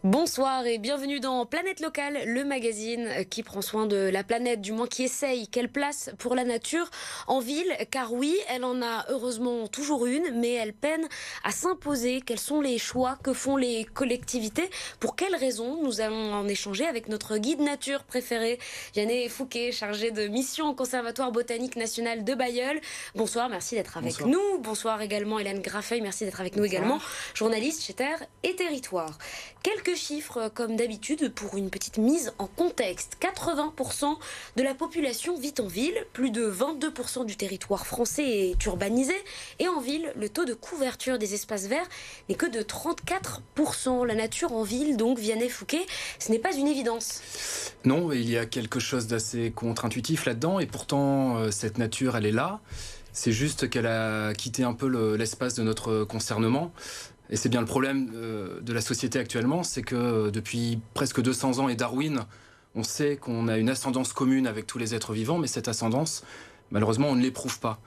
Bonsoir et bienvenue dans Planète Locale, le magazine qui prend soin de la planète, du moins qui essaye. Quelle place pour la nature en ville? Car oui, elle en a heureusement toujours une, mais elle peine à s'imposer. Quels sont les choix que font les collectivités? Pour quelles raisons? Nous allons en échanger avec notre guide nature préféré, Vianney Fouquet, chargé de mission au Conservatoire botanique national de Bailleul. Bonsoir, merci d'être avec nous. Bonsoir également Hélène Graffeuil, merci d'être avec nous également, journaliste chez Terre et Territoire. Quelques chiffres, comme d'habitude, pour une petite mise en contexte. 80% de la population vit en ville, plus de 22% du territoire français est urbanisé, et en ville, le taux de couverture des espaces verts n'est que de 34%. La nature en ville, donc, Vianney Fouquet, ce n'est pas une évidence. Non, il y a quelque chose d'assez contre-intuitif là-dedans, et pourtant, cette nature, elle est là. C'est juste qu'elle a quitté un peu l'espace de notre concernement. Et c'est bien le problème de la société actuellement, c'est que depuis presque 200 ans et Darwin, on sait qu'on a une ascendance commune avec tous les êtres vivants, mais cette ascendance, malheureusement, on ne l'éprouve pas.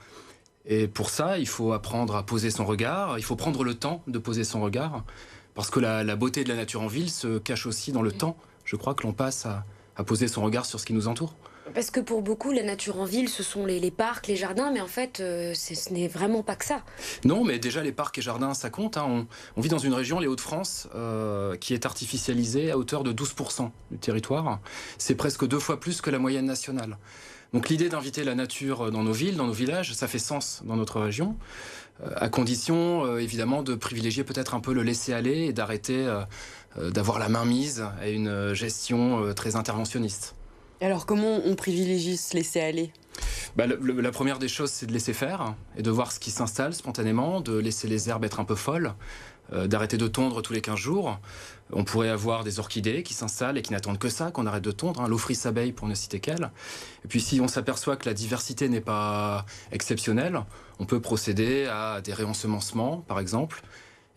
Et pour ça, il faut apprendre à poser son regard, il faut prendre le temps de poser son regard, parce que la beauté de la nature en ville se cache aussi dans le temps. Je crois que l'on passe à poser son regard sur ce qui nous entoure. Parce que pour beaucoup, la nature en ville, ce sont les parcs, les jardins, mais en fait, ce n'est vraiment pas que ça. Non, mais déjà, les parcs et jardins, ça compte. Hein. On vit dans une région, les Hauts-de-France, qui est artificialisée à hauteur de 12% du territoire. C'est presque 2 fois plus que la moyenne nationale. Donc l'idée d'inviter la nature dans nos villes, dans nos villages, ça fait sens dans notre région, à condition, évidemment, de privilégier peut-être un peu le laisser-aller et d'arrêter d'avoir la main mise à une gestion très interventionniste. Alors comment on privilégie se laisser aller? La première des choses, c'est de laisser faire et de voir ce qui s'installe spontanément, de laisser les herbes être un peu folles, d'arrêter de tondre tous les 15 jours. On pourrait avoir des orchidées qui s'installent et qui n'attendent que ça, qu'on arrête de tondre, hein, l'Ophrys abeille pour ne citer qu'elle. Et puis si on s'aperçoit que la diversité n'est pas exceptionnelle, on peut procéder à des réensemencements, par exemple.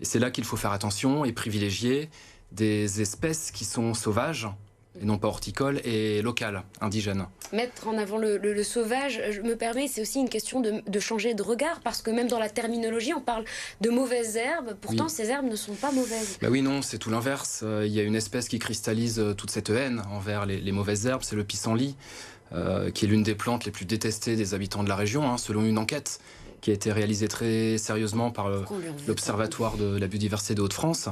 Et c'est là qu'il faut faire attention et privilégier des espèces qui sont sauvages, et non pas horticole et local, indigène. Mettre en avant le sauvage, je me permets, c'est aussi une question de changer de regard, parce que même dans la terminologie, on parle de mauvaises herbes, pourtant oui. Ces herbes ne sont pas mauvaises. Oui, non, c'est tout l'inverse. Il y a une espèce qui cristallise toute cette haine envers les mauvaises herbes, c'est le pissenlit, qui est l'une des plantes les plus détestées des habitants de la région, hein, selon une enquête qui a été réalisée très sérieusement par l'Observatoire de la biodiversité de Hauts-de-France.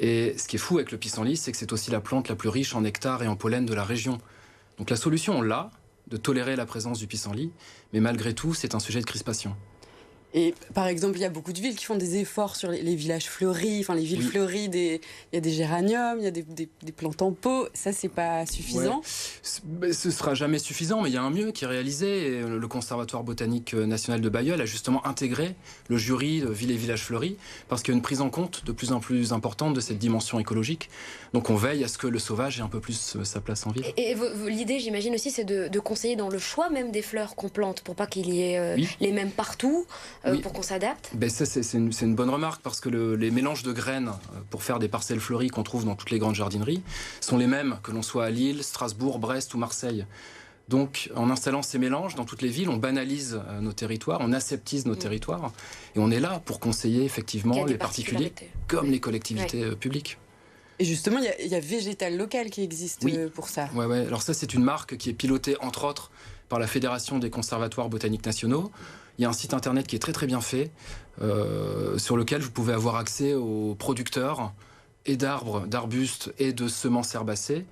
Et ce qui est fou avec le pissenlit, c'est que c'est aussi la plante la plus riche en nectar et en pollen de la région. Donc la solution, on l'a, de tolérer la présence du pissenlit, mais malgré tout, c'est un sujet de crispation. Et par exemple, il y a beaucoup de villes qui font des efforts sur les villages fleuris, enfin les villes fleuries, il y a des géraniums, il y a des plantes en pot. Ça, c'est pas suffisant. Ouais. Ce sera jamais suffisant, mais il y a un mieux qui est réalisé. Et le Conservatoire botanique national de Bailleul a justement intégré le jury de villes et villages fleuris, parce qu'il y a une prise en compte de plus en plus importante de cette dimension écologique. Donc on veille à ce que le sauvage ait un peu plus sa place en ville. Et l'idée, j'imagine aussi, c'est de conseiller dans le choix même des fleurs qu'on plante, pour pas qu'il y ait les mêmes partout. Oui. Pour qu'on s'adapte. Ça, c'est une bonne remarque, parce que les mélanges de graines pour faire des parcelles fleuries qu'on trouve dans toutes les grandes jardineries sont les mêmes que l'on soit à Lille, Strasbourg, Brest ou Marseille. Donc en installant ces mélanges dans toutes les villes, on banalise nos territoires, on aseptise nos territoires, et on est là pour conseiller effectivement les particuliers comme les collectivités publiques. Et justement, il y a Végétal Local qui existe pour ça. Ouais. Alors ça, c'est une marque qui est pilotée entre autres par la Fédération des conservatoires botaniques nationaux. Il y a un site internet qui est très très bien fait, sur lequel vous pouvez avoir accès aux producteurs et d'arbres, d'arbustes et de semences herbacées.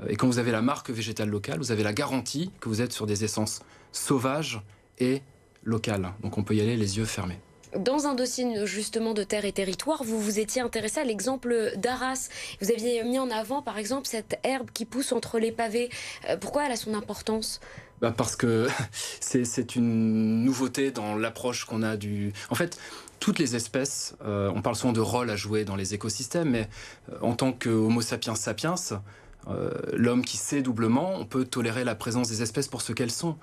Et quand vous avez la marque Végétal Local, vous avez la garantie que vous êtes sur des essences sauvages et locales. Donc on peut y aller les yeux fermés. Dans un dossier justement de Terre et Territoire, vous vous étiez intéressé à l'exemple d'Arras. Vous aviez mis en avant par exemple cette herbe qui pousse entre les pavés. Pourquoi elle a son importance ? Parce que c'est une nouveauté dans l'approche qu'on a du... En fait, toutes les espèces, on parle souvent de rôle à jouer dans les écosystèmes, mais en tant qu'Homo sapiens sapiens, l'homme qui sait doublement, on peut tolérer la présence des espèces pour ce qu'elles sont.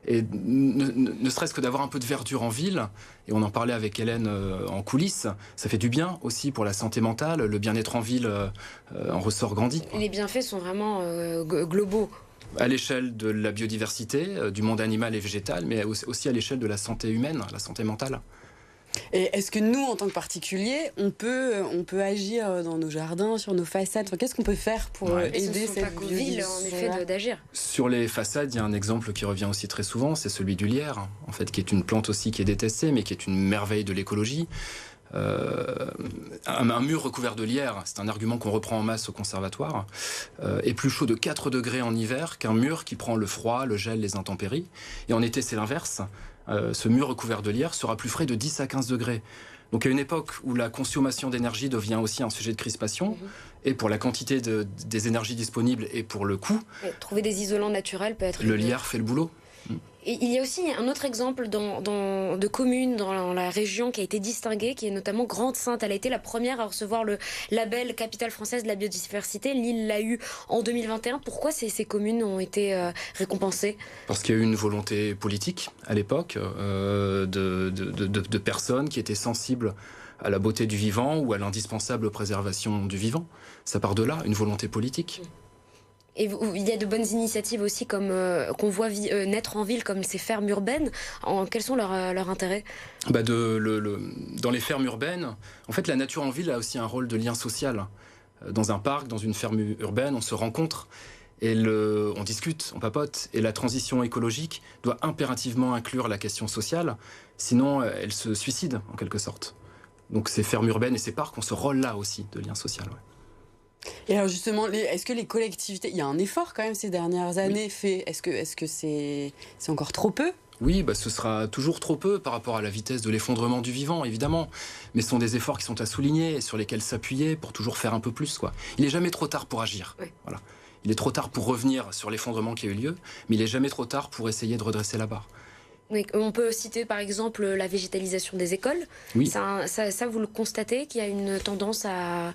Et ne serait-ce que d'avoir un peu de verdure en ville, et on en parlait avec Hélène en coulisses, ça fait du bien aussi pour la santé mentale, le bien-être en ville en ressort grandi. Les bienfaits sont vraiment globaux. À l'échelle de la biodiversité, du monde animal et végétal, mais aussi à l'échelle de la santé humaine, la santé mentale. Et est-ce que nous, en tant que particuliers, on peut agir dans nos jardins, sur nos façades? Enfin, qu'est-ce qu'on peut faire pour aider cette ville, en effet, d'agir? Sur les façades, il y a un exemple qui revient aussi très souvent, c'est celui du lierre, en fait, qui est une plante aussi qui est détestée, mais qui est une merveille de l'écologie. Un mur recouvert de lierre, c'est un argument qu'on reprend en masse au conservatoire, est plus chaud de 4 degrés en hiver qu'un mur qui prend le froid, le gel, les intempéries. Et en été, c'est l'inverse. Ce mur recouvert de lierre sera plus frais de 10 à 15 degrés. Donc à une époque où la consommation d'énergie devient aussi un sujet de crispation, et pour la quantité des énergies disponibles et pour le coût, trouver des isolants naturels peut être... Le lierre fait le boulot. Et il y a aussi un autre exemple de commune dans la région qui a été distinguée, qui est notamment Grande-Synthe. Elle a été la première à recevoir le label Capitale française de la biodiversité. Lille l'a eu en 2021. Pourquoi ces communes ont été récompensées? Parce qu'il y a eu une volonté politique à l'époque de personnes qui étaient sensibles à la beauté du vivant ou à l'indispensable préservation du vivant. Ça part de là, une volonté politique. Et il y a de bonnes initiatives aussi comme qu'on voit naître en ville, comme ces fermes urbaines. Quels sont leurs intérêts? Dans les fermes urbaines, en fait, la nature en ville a aussi un rôle de lien social. Dans un parc, dans une ferme urbaine, on se rencontre et on discute, on papote. Et la transition écologique doit impérativement inclure la question sociale, sinon elle se suicide en quelque sorte. Donc ces fermes urbaines et ces parcs ont ce rôle-là aussi de lien social. Ouais. Et alors justement, est-ce que les collectivités, il y a un effort quand même ces dernières années fait, est-ce que c'est encore trop peu? Oui, ce sera toujours trop peu par rapport à la vitesse de l'effondrement du vivant, évidemment. Mais ce sont des efforts qui sont à souligner et sur lesquels s'appuyer pour toujours faire un peu plus, quoi. Il n'est jamais trop tard pour agir. Oui. Voilà. Il est trop tard pour revenir sur l'effondrement qui a eu lieu, mais il n'est jamais trop tard pour essayer de redresser la barre. Oui, on peut citer par exemple la végétalisation des écoles. Oui. Ça, vous le constatez qu'il y a une tendance à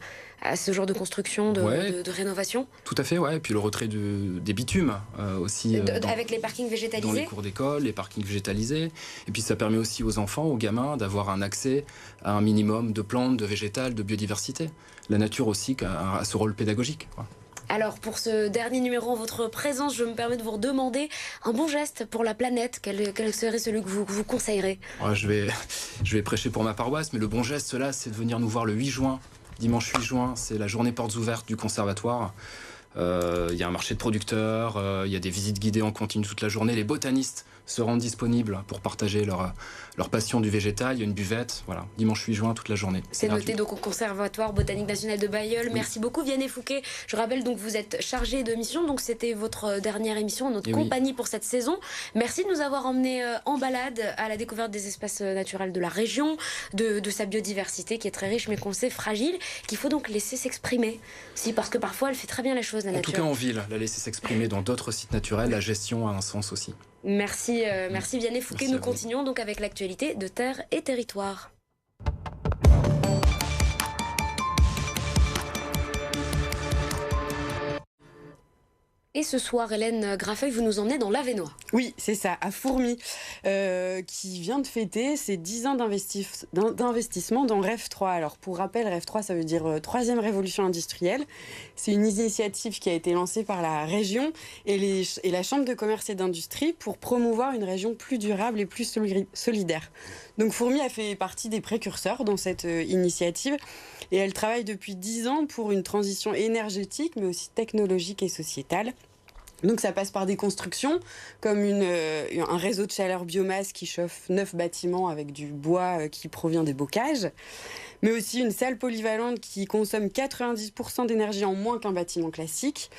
ce genre de construction, de rénovation? Tout à fait, ouais. Et puis le retrait des bitumes aussi. Avec les parkings végétalisés? Dans les cours d'école, les parkings végétalisés. Et puis ça permet aussi aux enfants, aux gamins, d'avoir un accès à un minimum de plantes, de végétales, de biodiversité. La nature aussi a ce rôle pédagogique, quoi. Alors, pour ce dernier numéro, en votre présence, je me permets de vous demander un bon geste pour la planète. Quel serait celui que vous conseillerez? Je vais prêcher pour ma paroisse, mais le bon geste, là, c'est de venir nous voir le 8 juin. Dimanche 8 juin, c'est la journée portes ouvertes du conservatoire. Il y a un marché de producteurs, il y a des visites guidées en continu toute la journée. Les botanistes se rendent disponibles pour partager leur passion du végétal. Il y a une buvette, voilà, dimanche 8 juin, toute la journée. C'est noté donc au Conservatoire Botanique National de Bailleul. Oui. Merci beaucoup Vianney Fouquet. Je rappelle donc vous êtes chargé de mission, donc c'était votre dernière émission en notre compagnie pour cette saison. Merci de nous avoir emmenés en balade à la découverte des espaces naturels de la région, de sa biodiversité qui est très riche mais qu'on sait fragile, qu'il faut donc laisser s'exprimer. Si, parce que parfois elle fait très bien les choses, la nature. En tout cas en ville, la laisser s'exprimer dans d'autres sites naturels, la gestion a un sens aussi. Merci Vianney Fouquet. Nous continuons donc avec l'actualité de Terre et Territoire. Et ce soir, Hélène Graffeuil, vous nous emmenez dans l'Avesnois. Oui, c'est ça, à Fourmies, qui vient de fêter ses 10 ans d'investissement dans REF 3. Alors, pour rappel, REF 3, ça veut dire troisième révolution industrielle. C'est une initiative qui a été lancée par la région et la Chambre de commerce et d'industrie pour promouvoir une région plus durable et plus solidaire. Donc, Fourmies a fait partie des précurseurs dans cette initiative et elle travaille depuis 10 ans pour une transition énergétique, mais aussi technologique et sociétale. Donc ça passe par des constructions comme un réseau de chaleur biomasse qui chauffe 9 bâtiments avec du bois qui provient des bocages, mais aussi une salle polyvalente qui consomme 90% d'énergie en moins qu'un bâtiment classique.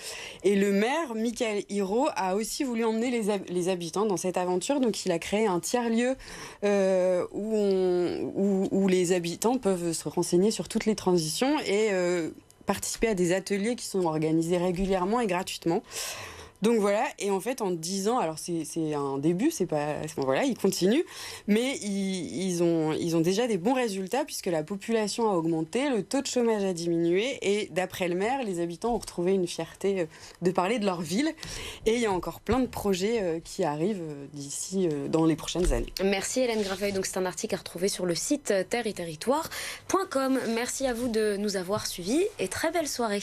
Et le maire, Michael Hiro, a aussi voulu emmener les habitants dans cette aventure. Donc il a créé un tiers-lieu où les habitants peuvent se renseigner sur toutes les transitions et participer à des ateliers qui sont organisés régulièrement et gratuitement. Donc voilà, et en fait en 10 ans, alors c'est un début, c'est pas, voilà, ils continuent, mais ils ont déjà des bons résultats puisque la population a augmenté, le taux de chômage a diminué et d'après le maire, les habitants ont retrouvé une fierté de parler de leur ville et il y a encore plein de projets qui arrivent d'ici dans les prochaines années. Merci Hélène Graffeuil, donc c'est un article à retrouver sur le site terre-et-territoire.com. Merci à vous de nous avoir suivis et très belle soirée.